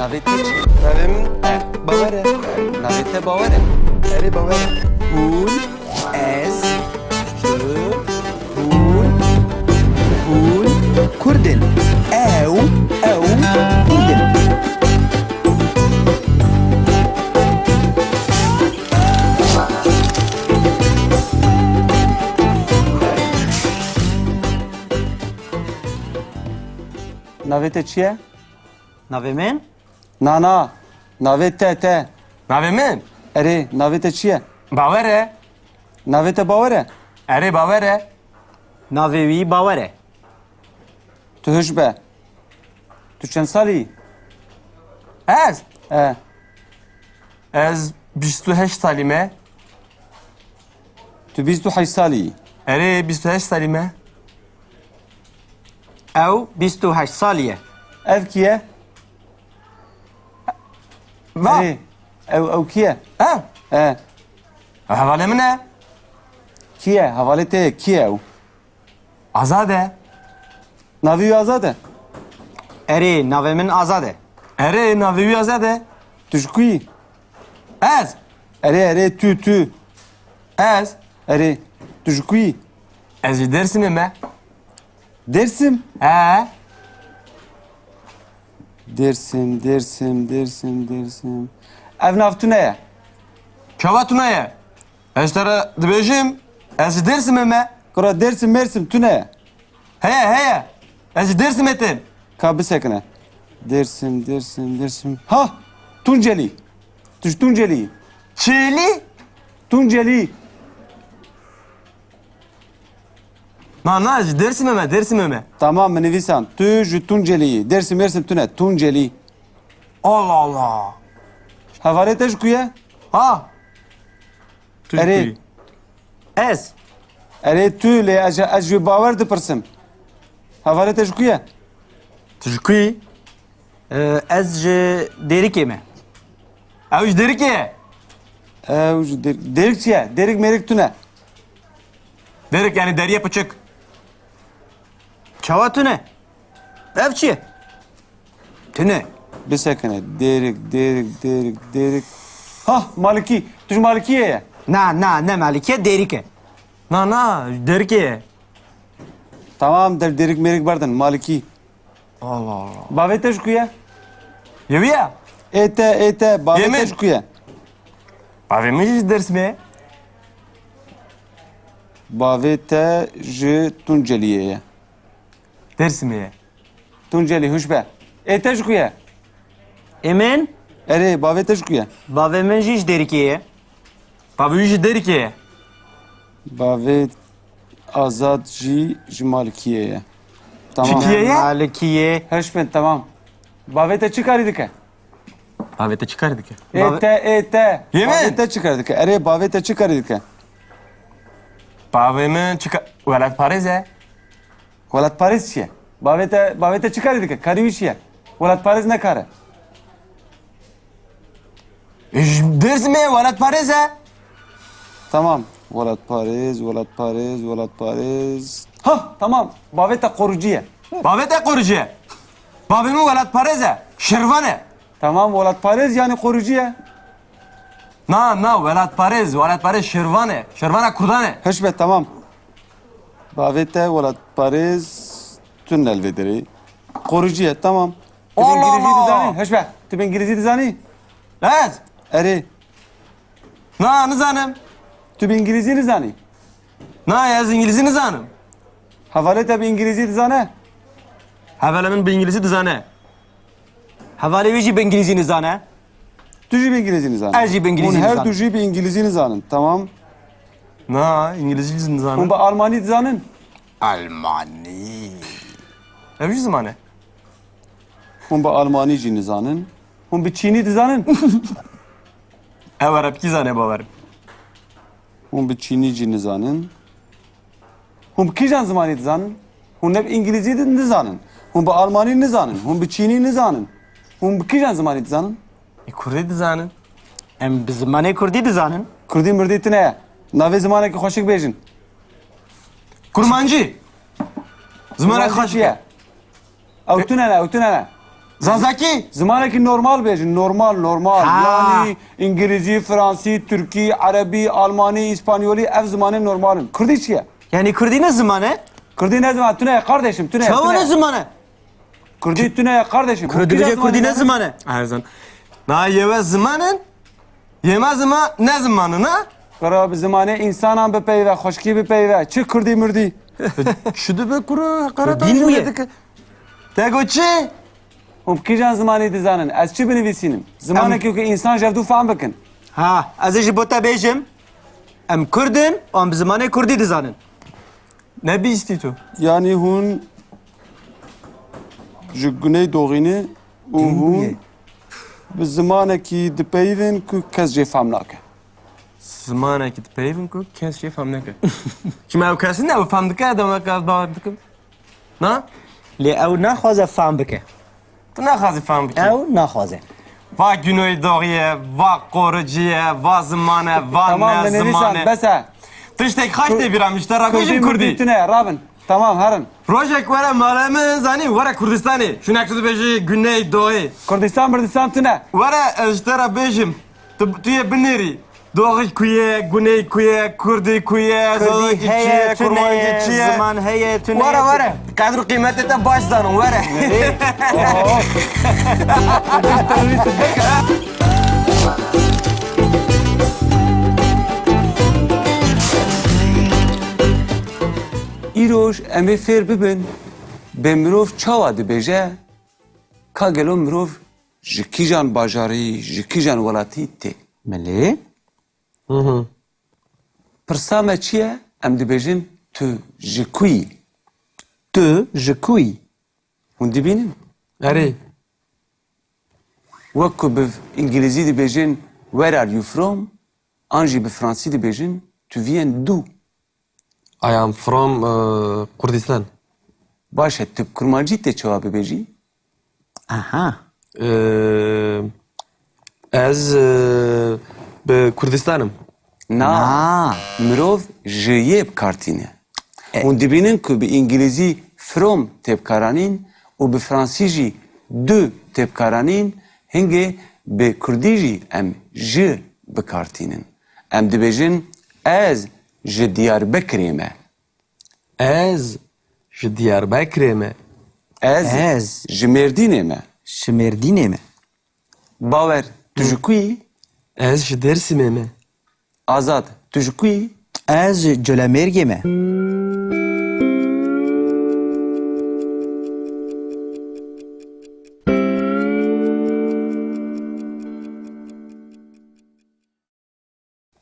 Navê te çi? Navê min Bawer e. Navê te Bawer e. Erê Bawer e. Hûn, ez, tu, hûn, Kurdin. Ew, Kurdin. Navê te çi ye? Navê min? Na, navê te. Navê min? Erê, navê te çi ye? Bawer e. Navê te Bawer e? Erê bawer e. Navê wî Bawer e. Tu hişt be. Tu çend salî? Ez? E, Ez 28 salî me. tu 28 salî. Erê 28 salî me. Ew 28 salî ye. Ev kî ye? Va. Erê, ew kî ye? Ev? E, Hevalê min e. kî ye? Hevalê te ye, kî ye ew? Azad e. Navê wî Azad e? Erê, navê min Azad e. Erê navê wî azad e. Tu ji ku yî? Ez? Erê, tu. Ez? Erê, tu ji ku yî? Ez jî Dêrsimê me. Dersim. He? Dersim. Ev nav tu ne ye? Keva tuna ye. Ez tere dibêjim. Ez jî Dêrsimê me. Kura Dersim Mersim tu ne ye? Heye. Ez jî Dêrsimê tim. Ka bisekine. Dersim. Ha! Tunceli. Tu ji Tunceli. Çêlî? Tunceli. Na ez jî Dêrsimê me. Tamam mı nivîsan? Tu ji Tunceli. Dersim Mersim tu ne? Tunceli. Allah Allah. Hevalê te ji ku ye? Ha? Erê. Ez. Erê tu lê ez ji bawer dipirsim. Hevalê te ji ku ye? Tu ji ku yî? Ez ji Dêrikê me. Ew ji Dêrikê ye. Ew ji Derik çi ye? Derik merik tu ne? Derik yani deriye pıçık. Çawa tu ne? Ev çi ye? Tu ne? Bisekine. Derik. Ha! Maliki. Tu ji Malikiye ye. Na, ne Malike, Dêrikê. Na, Dêrikê ye. Tamam derik merik bardın. Maliki. Allah. Bavê te ji ku ye? Yeviye. Ete. Bavê Yemin. te ji ku ye? Abi mi ji Dêrsimê? Bavê te ji Tunceliye ye. Dêrsimê ye. Tunceli huş be. Te ji ku ye? Emin? Erê bavê te ji ku ye? Bavê min jî ji Dêrikê ye. Abi ji Dêrikê ye. Bavê Azad ji Malikiye ye. Tamam. Çikiye ye? Malikiye. Heşmen tamam. Bavê te çi karî dike? Abi te çıkardık ya. Ete. Yemin. Bavê te çi karî dike? Erê bavê te çi karî dike? Abi mi çıkar... Velat Paris ye. Welat Paris çi ye? Bavê te çi karî dike? Karî wî çi ye? Welat Paris ne kare? Dêrsimê ye, Velat Paris ye. Tamam. Welat Paris. Ha tamam. Bavê te korucu ye. Abi te korucu ye. Abi mi Velat Paris ye. Şirvan ye. Tamam Welat Paris yani korucu ye. Na, Velat Paris Şirvan ye. Şirvan Kurdan ye. Heş be tamam. Bavê te Welat Paris tünel vediri. Korucu ye tamam. Tu Allah İngilizce Allah. dizanî. Heş be. Tu İngilizce dizanî. Ez. Erê. Na, nizanım. Tu İngilizce dizanî. Na, ez İngilizce nizanım. Hevalê te İngilizce dizane. Havalemin bir İngilizce dizane. Hevalê wî jî bi İngilîzî nizane. Tu jî İngilizce dizanî. Ez jî bi İngilizce Her nizanim. du jî İngilizce dizanın. Tamam. Na, İngilizce Hûn nizanım. bi Almanî dizanın. Almani. Ev ji zamanı. Hûn bi Almanî jî nizanın. Hûn bi Çînî dizanın. Ev Arapçı zane bavarım. Hûn bi Çînî jî nizanın. Hûn bi kîjan zimanî dizanın? Hûn ne bi İngilizî nizanın. Hûn bi Almanî nizanın. Hûn bi Çînî nizanın. Hûn bi kîjan zimanî dizanın? Kurdi dizanın. Em bi zimanê Kurdî dizanin. Kurdî mirdî tu ne ye? Navê zimanekî xweşik bêjin. Kurmancı. Zımana Kurmancı kaç çi ye? Ew tu ne? Zazaki. Zamaneki normal bejin, normal. Ha. Yani İngilizce, Fransi, Türkçe, Arabi, Almani, İspanyoli, ev zamanı normalin. Kürdi çiye? Yani Kürdi ne zamanı? Kürdi ne zaman? Tüne kardeşim, tüne. Çava ne zamanı? Kürdi tüne kardeşim. Kürdi bece Kürdi ne zamanı? Erzan. Na yeme zamanın. Yeme zaman ne zamanı na? Kara zamanı insanan be peyve, hoşki be peyve. Çık Kürdi mürdi. Şudu be kuru. Karatan Din mi? yedik. Tego çi? Kijan zamanı dizanin. Ez çi binivisinim? Zamanı ki insan jevdu fahm bikin. Ha, az ji bota bejim. Em Kürdim, am bi zamanı Kürdi dizanin. Ne bi isti tu? Yani hun ji güney doğini û hun bi zamanekî dipeyvin ku kes jê fahm nake. Zamana ki peyvin ku kes şey fam neke. Kim ev kesin ev fam dike adama kas bağır dikim. Na? Li ew naxwaze fam bike. Tu ne xazi fam bike? Ew naxwaze. Va güney doğuya, va korucuya, va zamana, va Tamam ne ben nisan zamana. bese. Tiştek kaç de biram işte rakojim Kürdi mürdi Kürdi. tüne rabin. Tamam harın. Rojek vere maleme zani vere Kurdistani. Şunak tutu beji güney doğu. Kurdistan Murdistan tüne. Vere işte bejim. Tuye bineri. Doğu kuye, güney kuye, Kurdi kuye, Zolu Kürdi heye geçiye, Kurman tüne, geçiye. zaman heye tüne. Vere. Kadro kıymeti de baş zanım vere. İroş eme fêr bibin. Be mirov çawa dibêje ka gelo mirov ji kîjan bajarî, ji kîjan welatî tê. Melê? Pirsa me çi ye? Em dibêjin tu ji ku yî? Tu ji ku yî? Hûn dibînin? Eri. Wek ku bi İngilîzî dibêjin where are you from? An jî bi Fransî dibêjin tu viens d'où? I am from Kurdistan. Baş e tu kurmancî tê çawa bibêjî? Aha. Ez bi Kurdistanım. Na. Mirov ji yê bikartîne. Hûn dibînin ku bi İngilîzî from tê bikaranîn û bi Fransî jî du tê bikaranîn, hingê bi Kurdî jî em ji bikartînin. Em dibêjin ez ji Diyarbekirê me. Ez ji Diyarbakır'e me. Ez ji Mêrdînê me. Ji Mêrdînê me. Bawer tu ji ku yî? Ez ji Dersim'e me. Azad tu ji ku yî? Ez ji Colemêrgê me.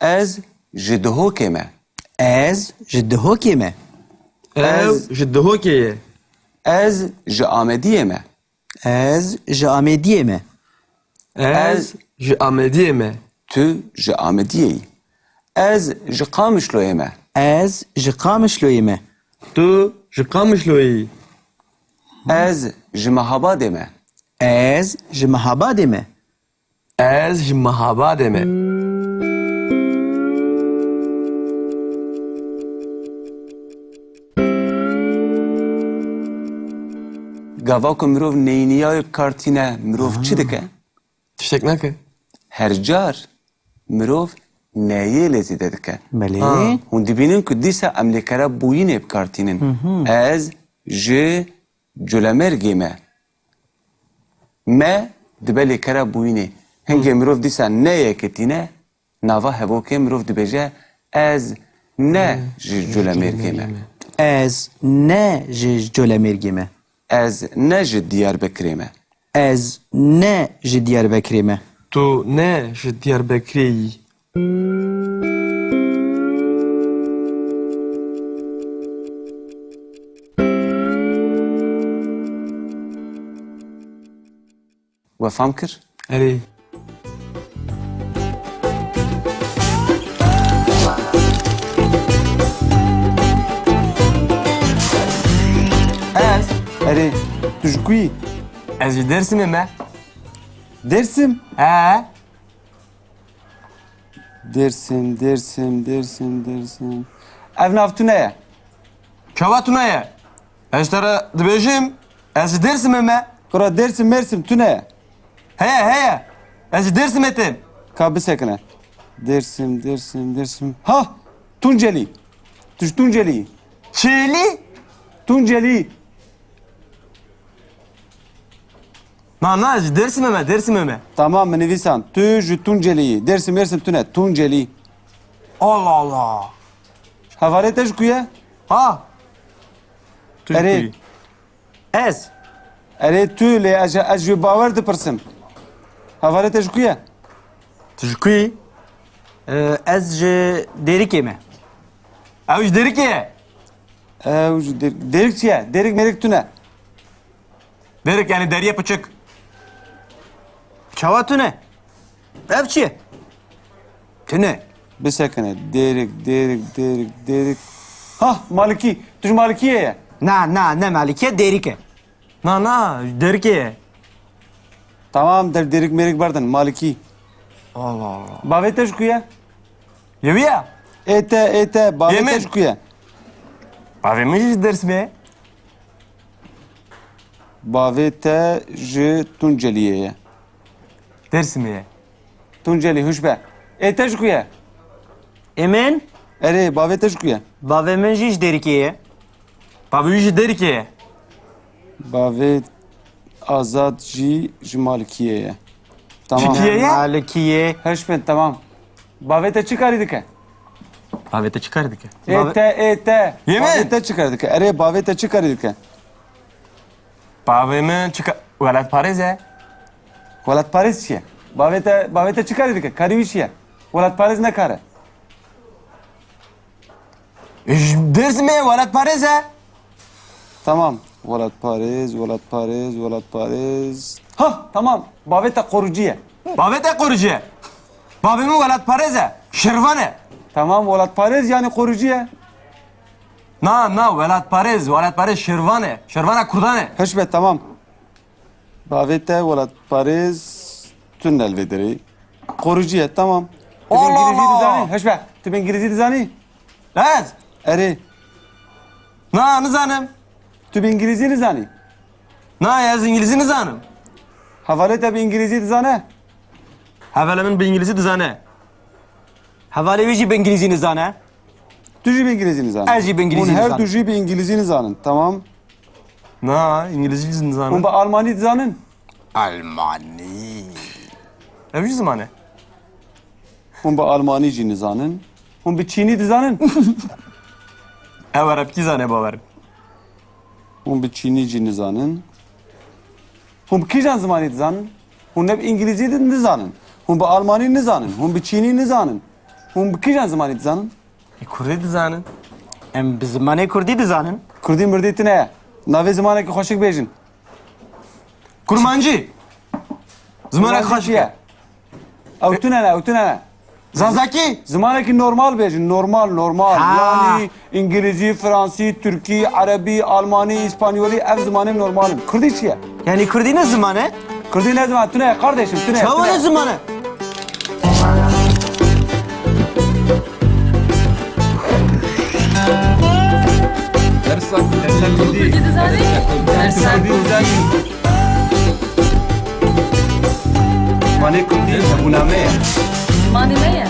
Ez ji Duhokê me. Ez ji Duhokê me. Ez ji Duhokê'ye. Ez ji Amediyê me. Ez ji Amêdiyê me. Ez ji Amediye me. Tu ji Amediyê yî. Ez ji Qamişloyê me. Ez ji Qamişloyê me. Tu ji Qamışloyê. Ez ji Mehabadê me. Ez ji Mehabadê me. Ez ji Mahabadê me. Gava ku mirov neyniyayê bikartîne, mirov çi dike? Tiştek neke. Her car mirov neyê lê zêde dike. Melê? Hûn dibînin ku dîsa em lêkere bûyînê bikartînin. Ez ji Colemêrgê me. Me dibe lêkere bûyînê. Hingê mirov dîsa neyê ketîne, nava hevokê mirov dibêje ez ne ji Colemêrgê me. Ez ne ji Colemêrgê me. Ez ne ji Diyarbekirê me. Ez ne ji Diyarbekirê me. Tu ne ji Diyarbakır'e yî. We fam kir? Eri. Ez. Erê, tu ji ku yî? Ez ji Dersim'e me. Dersim. He. Dersim. Ev nav tu ne ye? Çava tunaye. Ez tere dibêjim. Ez ji Dersim'e me. Kura dersim mersim tüne. Heye. Ez dersim etim. Ka bir sekine. Dersim. Ha! Tunceli. Tunceli. Çeli. Tunceli. Na ez dersim eme. Tamam mı Nivisan? Tunceli. Dersim mersim tüne. Tunceli. Allah Allah. Havale teşkuye. Ha. Eri. Ez. Eri tu le ajü baver de pırsim. Havale teşkuye. Tujkuy. Ez ji derikê me. Ev derik ye. Derik çiye. Derik merik tüne. Derik yani deriye pıçık. Çawa tune. Ev çi ye? Tune. Bir sekine. Derik. Ha Maliki. Tuş Malikiye ya. Na ne malike derike. Na derik ye. Tamam derik merik bardın. Maliki. Allah Allah. Bavet teşkuye. Yevi ya. Ete. Bavet Yemin. teşkuye. Avemiş dersim ye. Bavete ji Tunceliye ya. Dersim ye. Tunceli huşbe. Teşkuye. Emin. Eri bavet teşkuye. Bavê min jî ji derikê ye. Babiş derik ye. Bavet azad ji Malikiye ya. Tamam. Çikiye ya. Malikiye. Huşbe tamam. Bavete çıkarıydık. Avete çıkardık. Ete. Yemin. Bavete çıkardık. Eri bavete çıkarıydık. Babimin çıkar... Velat Paris ye. Velat Paris çiye. Bavete çıkarıydık. Kariviş ya. Velat Paris ne kare? Dersim ye. Velat Paris ye. Tamam. Velat Paris. Ha tamam. Bavete korucuya. Babete kurucu. Babimin velat Paris ye. Şirvane. Tamam Velat Paris yani korucuya. Na velat Paris şirvane. Şirvane kurdane. Hışbe tamam. Bavete Velat Paris tünel vederi. Korucuya tamam. Tüb Allah İngilizce Allah. dizani. Hışbe. Tüb İngilizce dizani. Evet. Eri. Na nizanım. Tüb İngilizce dizani. Na yaz İngilizce nizanım. Havale tabi İngilizce dizane. Havalemin bir İngilizce dizane. Hevalê wî jî bi İngilîzî nizane. Tüjü bir İngilizce nizanı. Ez jî bi İngilizce Her nizanım. tüjü bir İngilizce nizanın. Tamam. Na İngilizce Hun nizanım. ba Almani dizanın. Almani. Ev zamanı. Hun ba Almanici nizanın. Hun bir Çini dizanın. Ev Arapçı zane bavarım. Hun bir Çinici nizanın. Hun bir Kijan zamanı dizanın. Hun hep İngilizce nizanın. Hun ba Almani nizanın. Hun bir Çini nizanın. Hun bir Kijan zamanı dizanın. Kurdi dizanın. Em bi zimanê Kurdî dizanin. Kurdi mırdi tine. Nave zamanı ki hoşik bejin. Kurmancı. Zımana kaşıya. Avtunene. Zazaki. Zamanı ki normal bejin. Normal. Ha. Yani İngilizce, Fransi, Türki, Arabi, Almani, İspanyoli ev zamanı normalim. Kurdi çiye. Yani Kurdî ne zimanê? Kurdi ne zaman? Tüne kardeşim tüne. Çawa ne zimanê? Kurdi dizani? Dersen. Mane kurdi buname. Mani ne ya?